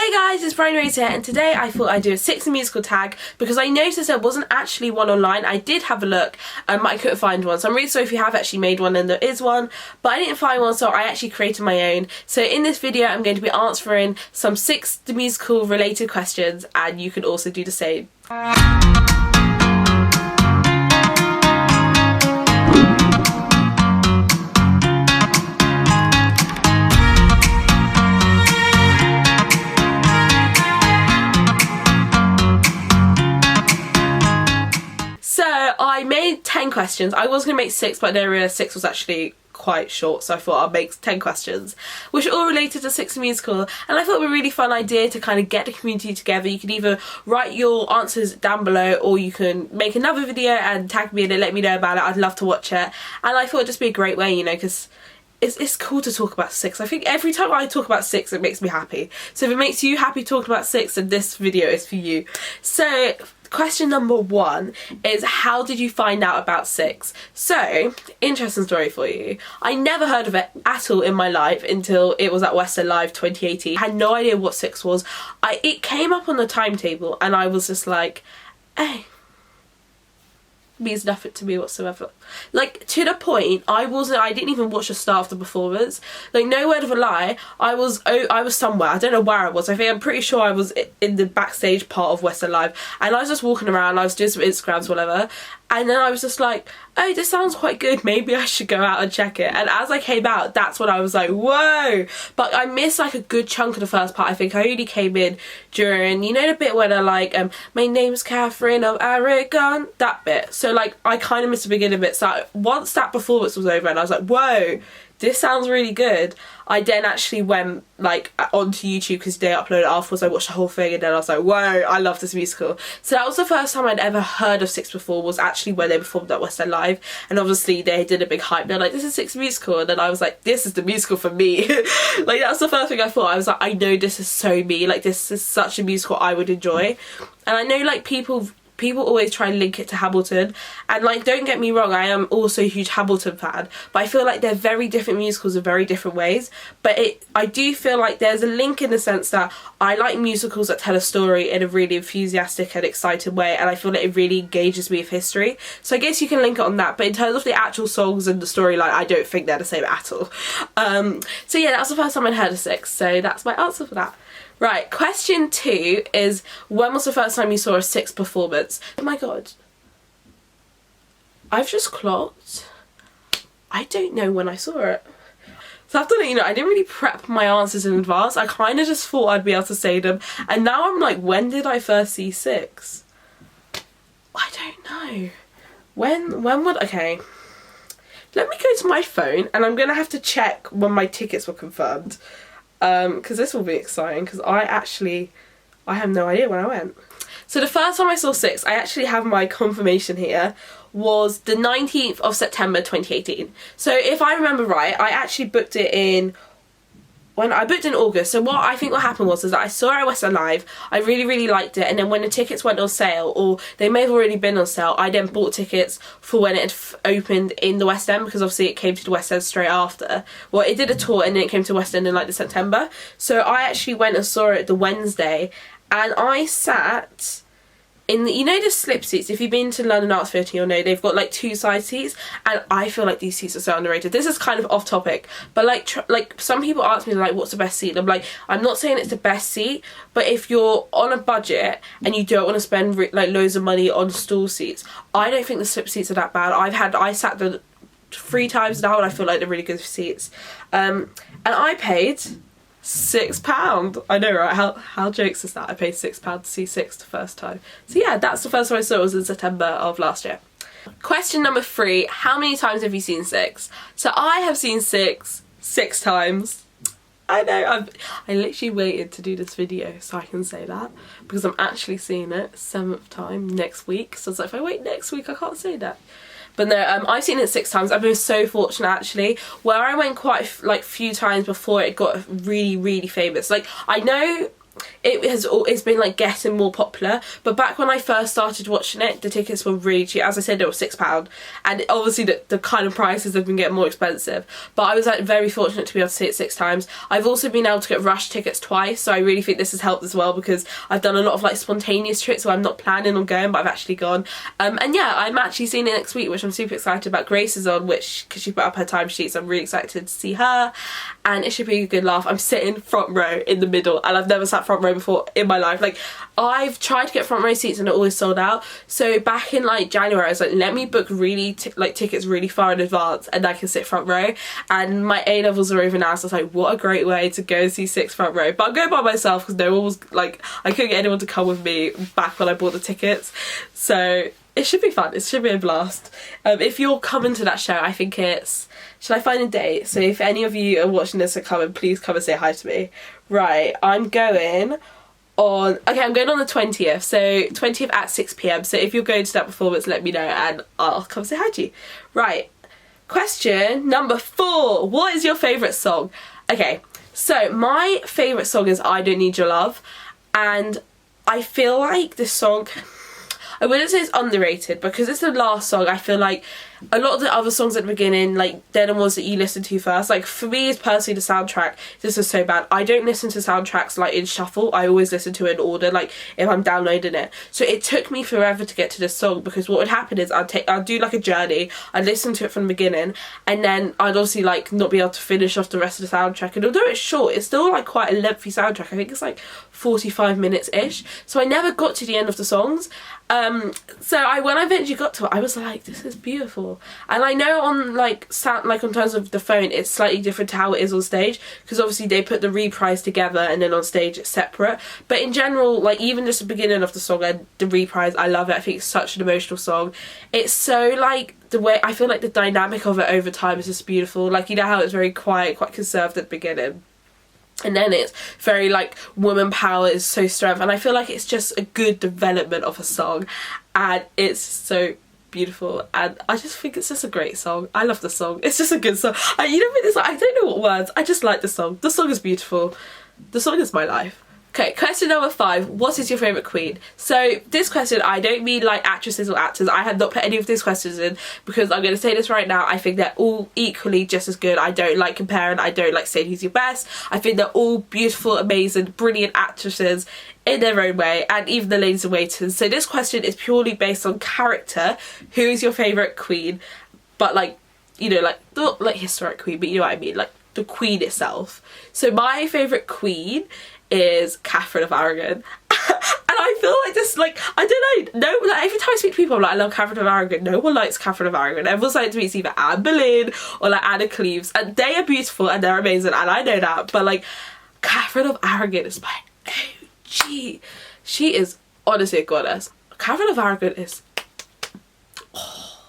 Hey guys, it's Bryony here, and today I thought I'd do a Six musical tag because I noticed there wasn't actually one online. I did have a look, but I couldn't find one. So I'm really sorry if you have actually made one and there is one, but I didn't find one, so I actually created my own. So in this video, I'm going to be answering some Six musical related questions, and you can also do the same. I made 10 questions. I was going to make 6, but I realised 6 was actually quite short, so I thought I'll make 10 questions, which are all related to Six musical, and I thought it would be a really fun idea to kind of get the community together. You can either write your answers down below, or you can make another video and tag me in it, let me know about it. I'd love to watch it, and I thought it'd just be a great way, you know, because it's cool to talk about Six. I think every time I talk about Six, it makes me happy. So if it makes you happy talking about Six, then this video is for you. So question number 1 is, how did you find out about Six? So, interesting story for you. I never heard of it at all in my life until it was at West End Live 2018. I had no idea what Six was. It came up on the timetable and I was just like, hey, means nothing to me whatsoever. Like, to the point, I didn't even watch the start of the performance. Like, no word of a lie, I was somewhere, I don't know where I was. I'm pretty sure I was in the backstage part of West End Live, and I was just walking around, I was doing some Instagrams, whatever, and then I was just like, oh, this sounds quite good, maybe I should go out and check it. And as I came out, that's when I was like, whoa. But I missed like a good chunk of the first part. I think I only came in during, you know, the bit where they're like, my name's Catherine of Aragon, that bit. So like, I kind of missed the beginning bit. So once that performance was over and I was like, whoa, this sounds really good, I then actually went like onto YouTube because they uploaded it afterwards. I watched the whole thing and then I was like, whoa, I love this musical. So that was the first time I'd ever heard of Six before, was actually when they performed at West End Live, and obviously they did a big hype. They're like, this is Six musical, and then I was like, this is the musical for me. Like, that's the first thing I thought. I was like, I know this is so me, like this is such a musical I would enjoy. And I know like people always try and link it to Hamilton, and like, don't get me wrong, I am also a huge Hamilton fan, but I feel like they're very different musicals in very different ways. But I do feel like there's a link in the sense that I like musicals that tell a story in a really enthusiastic and excited way, and I feel like it really engages me with history. So I guess you can link it on that, but in terms of the actual songs and the storyline, I don't think they're the same at all. So yeah, that was the first time I'd heard of Six, so that's my answer for that. Right, question 2 is, when was the first time you saw a Six performance? Oh my god. I've just clocked, I don't know when I saw it. So I have to let you know, I didn't really prep my answers in advance. I kind of just thought I'd be able to say them. And now I'm like, when did I first see Six? I don't know. When would, okay. Let me go to my phone and I'm going to have to check when my tickets were confirmed. Because this will be exciting, because I have no idea when I went. So the first time I saw Six, I actually have my confirmation here, was the 19th of September 2018. So if I remember right, I actually booked it in, when I booked in August. So what I think what happened was, is that I saw it at West End Live, I really liked it, and then when the tickets went on sale, or they may have already been on sale, I then bought tickets for when it had opened in the West End, because obviously it came to the West End straight after. Well, it did a tour and then it came to West End in like the September. So I actually went and saw it the Wednesday, and I sat in the, you know, the slip seats. If you've been to London Arts Theatre, you'll know they've got like 2 side seats, and I feel like these seats are so underrated. This is kind of off topic, but like some people ask me like, what's the best seat? I'm like, I'm not saying it's the best seat, but if you're on a budget and you don't want to spend like loads of money on stool seats, I don't think the slip seats are that bad. I sat there 3 times now and I feel like they're really good seats. And I paid £6. I know, right? How jokes is that? I paid £6 to see Six the first time. So yeah, that's the first time I saw it, was in September of last year. Question number 3, how many times have you seen Six? So I have seen Six 6 times. I know, I literally waited to do this video so I can say that, because I'm actually seeing it 7th time next week. So it's like, if I wait next week, I can't say that. But no, I've seen it 6 times. I've been so fortunate actually, where I went quite like few times before it got really famous. Like, I know it's been like getting more popular. But back when I first started watching it, the tickets were really cheap. As I said, they were £6, and obviously the kind of prices have been getting more expensive. But I was like very fortunate to be able to see it 6 times. I've also been able to get rush tickets twice, so I really think this has helped as well, because I've done a lot of like spontaneous trips where I'm not planning on going, but I've actually gone. And yeah, I'm actually seeing it next week, which I'm super excited about. Grace is on, which because she put up her timesheet, so I'm really excited to see her, and it should be a good laugh. I'm sitting front row in the middle, and I've never sat front row before in my life. Like, I've tried to get front row seats and it always sold out. So back in like January, I was like, let me book really tickets really far in advance, and I can sit front row. And my A levels are over now, so I was like, what a great way to go see 6 front row. But I'm going by myself because no one was like, I couldn't get anyone to come with me back when I bought the tickets. So it should be fun. It should be a blast. If you're coming to that show, I think it's... Should I find a date? So if any of you are watching this and coming, please come and say hi to me. Right, I'm going on... Okay, I'm going on the 20th. So 20th at 6 PM. So if you're going to that performance, let me know and I'll come say hi to you. Right, question number 4. What is your favourite song? Okay, so my favourite song is I Don't Need Your Love. And I feel like this song... I wouldn't say it's underrated, because it's the last song. I feel like a lot of the other songs at the beginning, like, they're the ones that you listen to first. Like, for me, it's personally the soundtrack. This is so bad. I don't listen to soundtracks, like, in shuffle. I always listen to it in order, like, if I'm downloading it. So it took me forever to get to this song, because what would happen is I'd do, like, a journey. I'd listen to it from the beginning, and then I'd obviously, like, not be able to finish off the rest of the soundtrack. And although it's short, it's still, like, quite a lengthy soundtrack. I think it's, like, 45 minutes-ish. So I never got to the end of the songs. So when I eventually got to it, I was like, this is beautiful. And I know on like sound, like on terms of the phone, it's slightly different to how it is on stage, because obviously they put the reprise together and then on stage it's separate. But in general, like even just the beginning of the song and the reprise, I love it. I think it's such an emotional song. It's so like, the way I feel like the dynamic of it over time is just beautiful. Like, you know how it's very quiet, quite conserved at the beginning, and then it's very like woman power is so strength, and I feel like it's just a good development of a song, and it's so beautiful, and I just think it's just a great song. I love the song. It's just a good song. You know, it's like, I don't know what words, I just like the song. The song is beautiful. The song is my life. Okay, question number 5. What is your favourite queen? So this question, I don't mean like actresses or actors. I have not put any of these questions in, because I'm going to say this right now, I think they're all equally just as good. I don't like comparing. I don't like saying who's your best. I think they're all beautiful, amazing, brilliant actresses in their own way, and even the ladies in waiting. So this question is purely based on character. Who is your favourite queen? But like, you know, like not like historic queen, but you know what I mean, like the queen itself. So my favourite queen is Catherine of Aragon. And I feel like this, like, I don't know, no, like, every time I speak to people, I'm like, I love Catherine of Aragon. No one likes Catherine of Aragon. Everyone's like to me, it's either Anne Boleyn or like Anna Cleves, and they are beautiful and they're amazing, and I know that, but like, Catherine of Aragon is my OG. She is honestly a goddess. Catherine of Aragon is, oh,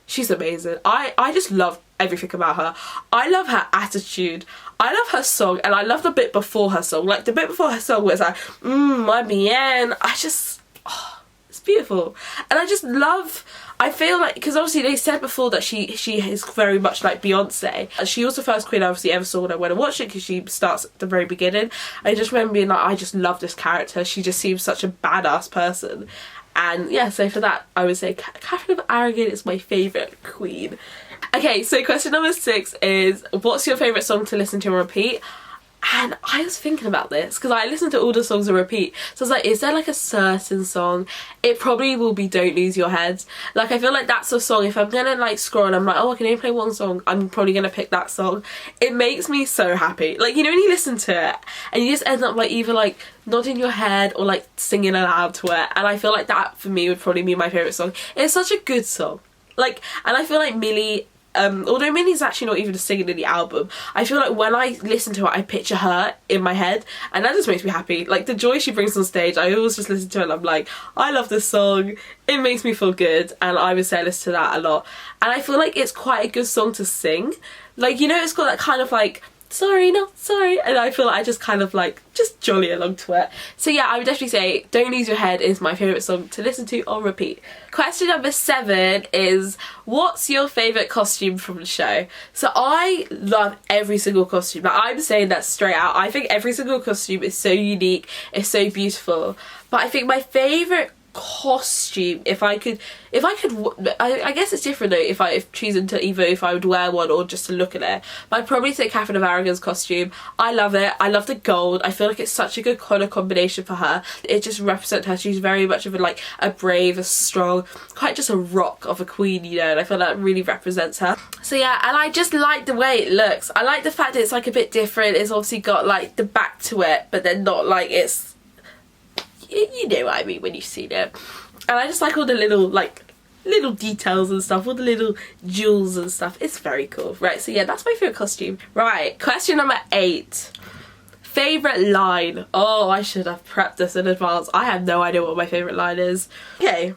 she's amazing. I just love everything about her. I love her attitude. I love her song, and I love the bit before her song. Like the bit before her song where it's like, muy bien. I just, oh, it's beautiful. And I just love, I feel like, because obviously they said before that she is very much like Beyonce. She was the first queen I obviously ever saw when I went and watched it, because she starts at the very beginning. I just remember being like, I just love this character. She just seems such a badass person. And yeah, so for that, I would say Catherine of Aragon is my favourite queen. Okay, so question number 6 is, what's your favourite song to listen to on repeat? And I was thinking about this, because I listen to all the songs on repeat. So I was like, is there like a certain song? It probably will be Don't Lose Your Head. Like, I feel like that's a song, if I'm gonna like scroll and I'm like, oh, I can only play one song, I'm probably gonna pick that song. It makes me so happy. Like, you know, when you listen to it and you just end up like either like nodding your head or like singing aloud to it. And I feel like that for me would probably be my favourite song. It's such a good song. Like, and I feel like Millie, although Millie's actually not even a singer in the album, I feel like when I listen to it, I picture her in my head, and that just makes me happy. Like, the joy she brings on stage, I always just listen to it and I'm like, I love this song, it makes me feel good, and I would say I listen to that a lot. And I feel like it's quite a good song to sing. Like, you know, it's got that kind of like sorry, not sorry. And I feel like I just kind of like just jolly along to it. So yeah, I would definitely say Don't Lose Your Head is my favourite song to listen to on repeat. Question number 7 is, what's your favourite costume from the show? So I love every single costume. Like, I'm saying that straight out. I think every single costume is so unique, it's so beautiful. But I think my favourite costume, I guess it's different though if choosing to either if I would wear one or just to look at it, but I'd probably say Catherine of Aragon's costume. I love it. I love the gold. I feel like it's such a good colour combination for her. It just represents her. She's very much of a brave, a strong, quite just a rock of a queen, you know, and I feel that really represents her. So yeah, and I just like the way it looks. I like the fact that it's like a bit different. It's obviously got like the back to it, but then not like it's, you know what I mean when you've seen it. And I just like all the little details and stuff, all the little jewels and stuff. It's very cool. Right, so yeah, that's my favourite costume. Right, question number 8. Favourite line. Oh, I should have prepped this in advance. I have no idea what my favourite line is. Okay,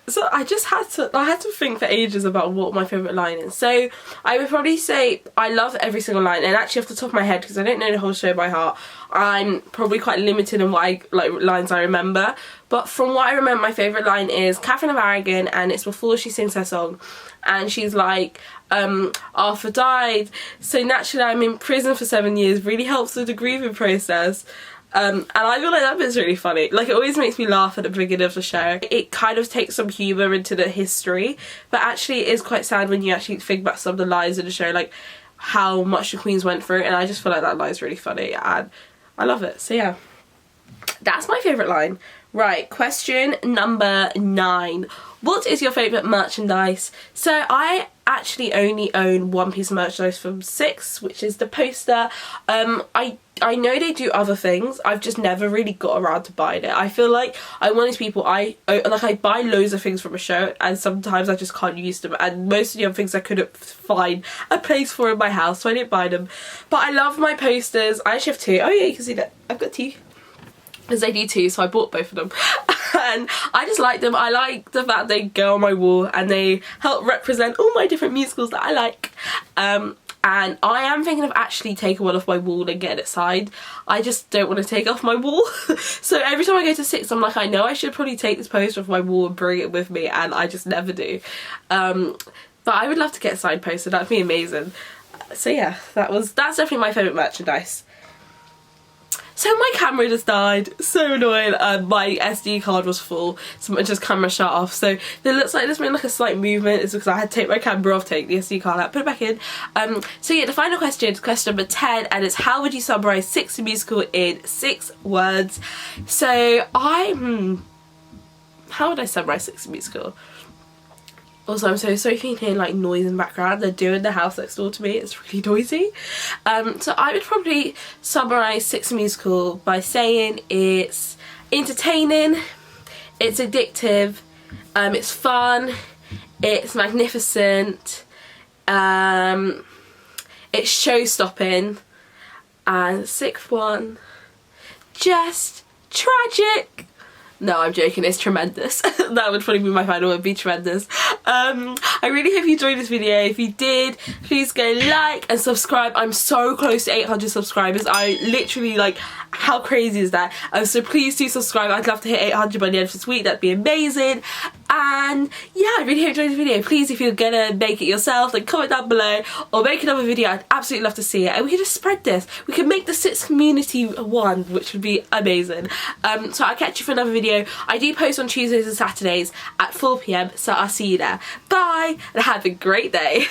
so I had to think for ages about what my favourite line is. So I would probably say I love every single line, and actually off the top of my head, because I don't know the whole show by heart, I'm probably quite limited in what lines I remember. But from what I remember, my favourite line is Catherine of Aragon, and it's before she sings her song, and she's like, Arthur died, so naturally I'm in prison for 7 years, really helps with the grieving process. And I feel like that bit's really funny. Like, it always makes me laugh at the beginning of the show. It kind of takes some humour into the history, but actually it is quite sad when you actually think about some of the lines in the show, like how much the queens went through, and I just feel like that line's really funny and I love it. So yeah, that's my favourite line. Right, question number 9. What is your favourite merchandise? So I actually only own one piece of merchandise from 6, which is the poster. I know they do other things, I've just never really got around to buying it. I feel like I'm one of these people, I buy loads of things from a show and sometimes I just can't use them, and most of the other things I couldn't find a place for in my house, so I didn't buy them. But I love my posters. I actually have 2. Oh yeah, you can see that. I've got 2. Because they do 2, so I bought both of them. And I just like them. I like the fact they go on my wall and they help represent all my different musicals that I like. And I am thinking of actually taking one off my wall and getting it signed. I just don't want to take off my wall. So every time I go to 6, I'm like, I know I should probably take this poster off my wall and bring it with me, and I just never do. But I would love to get a signed poster. That'd be amazing. So yeah, that's definitely my favourite merchandise. So my camera just died, so annoying. My SD card was full, so my camera shut off. So it looks like there's been like a slight movement. It's because I had to take my camera off, take the SD card out, put it back in. So yeah, the final question is question number 10, and it's how would you summarise 6 musical in 6 words? So how would I summarise 6 musical? Also, I'm so sorry if you can hear like noise in the background. They're doing the house next door to me. It's really noisy. So I would probably summarise 6 musical by saying it's entertaining, it's addictive, it's fun, it's magnificent, it's show-stopping, and 6th one, just tragic. No, I'm joking, it's tremendous. That would probably be my final word, be tremendous. I really hope you enjoyed this video. If you did, please go like and subscribe. I'm so close to 800 subscribers. I literally, like, how crazy is that? So please do subscribe. I'd love to hit 800 by the end of this week. That'd be amazing. And yeah, I really hope you enjoyed this video. Please, if you're gonna make it yourself, then comment down below or make another video. I'd absolutely love to see it. And we can just spread this. We can make the 6 community one, which would be amazing. So I'll catch you for another video. I do post on Tuesdays and Saturdays at 4 PM, so I'll see you there. Bye, and have a great day.